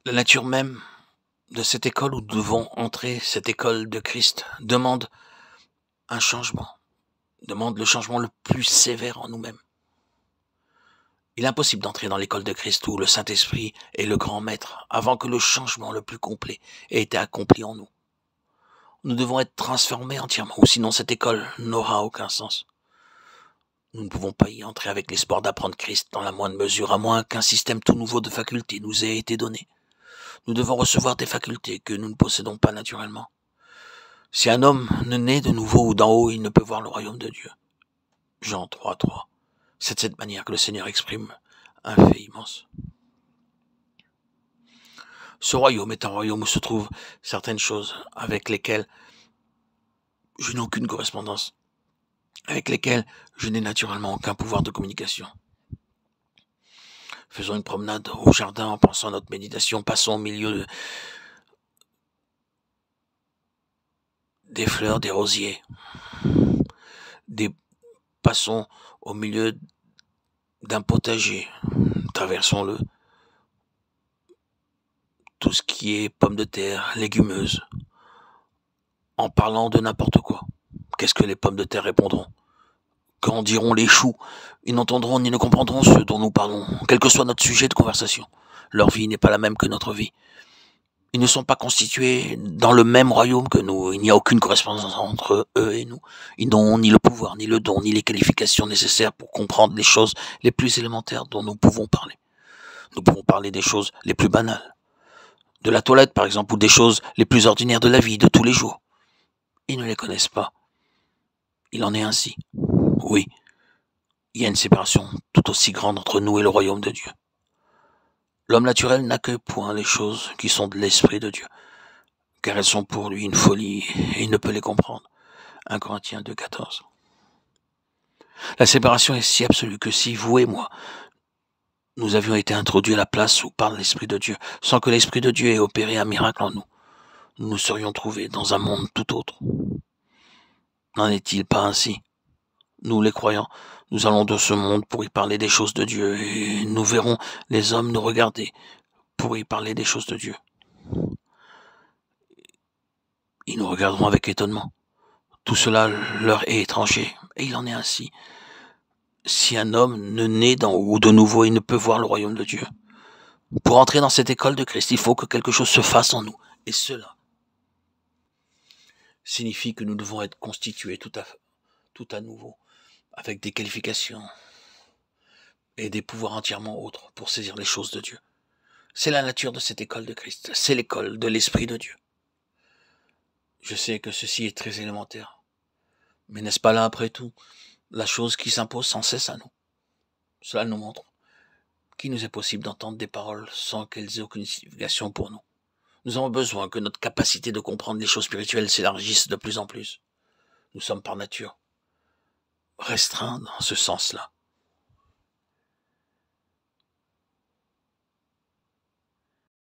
La nature même de cette école où nous devons entrer, cette école de Christ, demande un changement, demande le changement le plus sévère en nous-mêmes. Il est impossible d'entrer dans l'école de Christ où le Saint-Esprit est le grand maître avant que le changement le plus complet ait été accompli en nous. Nous devons être transformés entièrement, ou sinon cette école n'aura aucun sens. Nous ne pouvons pas y entrer avec l'espoir d'apprendre Christ dans la moindre mesure, à moins qu'un système tout nouveau de facultés nous ait été donné. Nous devons recevoir des facultés que nous ne possédons pas naturellement. Si un homme ne naît de nouveau ou d'en haut, il ne peut voir le royaume de Dieu. Jean 3:3. C'est de cette manière que le Seigneur exprime un fait immense. Ce royaume est un royaume où se trouvent certaines choses avec lesquelles je n'ai aucune correspondance, avec lesquelles je n'ai naturellement aucun pouvoir de communication. Faisons une promenade au jardin en pensant à notre méditation, passons au milieu des fleurs, des rosiers, passons au milieu d'un potager, traversons-le. Tout ce qui est pommes de terre, légumeuse, en parlant de n'importe quoi. Qu'est-ce que les pommes de terre répondront? Quand diront les choux, ils n'entendront ni ne comprendront ce dont nous parlons, quel que soit notre sujet de conversation. Leur vie n'est pas la même que notre vie. Ils ne sont pas constitués dans le même royaume que nous. Il n'y a aucune correspondance entre eux et nous. Ils n'ont ni le pouvoir, ni le don, ni les qualifications nécessaires pour comprendre les choses les plus élémentaires dont nous pouvons parler. Nous pouvons parler des choses les plus banales. De la toilette, par exemple, ou des choses les plus ordinaires de la vie, de tous les jours. Ils ne les connaissent pas. Il en est ainsi. Oui, il y a une séparation tout aussi grande entre nous et le royaume de Dieu. L'homme naturel n'accueille point les choses qui sont de l'Esprit de Dieu, car elles sont pour lui une folie et il ne peut les comprendre. 1 Corinthiens 2:14. La séparation est si absolue que si vous et moi, nous avions été introduits à la place où parle l'Esprit de Dieu, sans que l'Esprit de Dieu ait opéré un miracle en nous, nous nous serions trouvés dans un monde tout autre. N'en est-il pas ainsi? Nous, les croyants, nous allons de ce monde pour y parler des choses de Dieu, et nous verrons les hommes nous regarder pour y parler des choses de Dieu. Ils nous regarderont avec étonnement. Tout cela leur est étranger, et il en est ainsi. Si un homme ne naît d'en haut de nouveau, il ne peut voir le royaume de Dieu. Pour entrer dans cette école de Christ, il faut que quelque chose se fasse en nous, et cela signifie que nous devons être constitués tout à nouveau, avec des qualifications et des pouvoirs entièrement autres pour saisir les choses de Dieu. C'est la nature de cette école de Christ, c'est l'école de l'Esprit de Dieu. Je sais que ceci est très élémentaire, mais n'est-ce pas là, après tout, la chose qui s'impose sans cesse à nous? Cela nous montre qu'il nous est possible d'entendre des paroles sans qu'elles aient aucune signification pour nous. Nous avons besoin que notre capacité de comprendre les choses spirituelles s'élargisse de plus en plus. Nous sommes par nature restreints dans ce sens-là.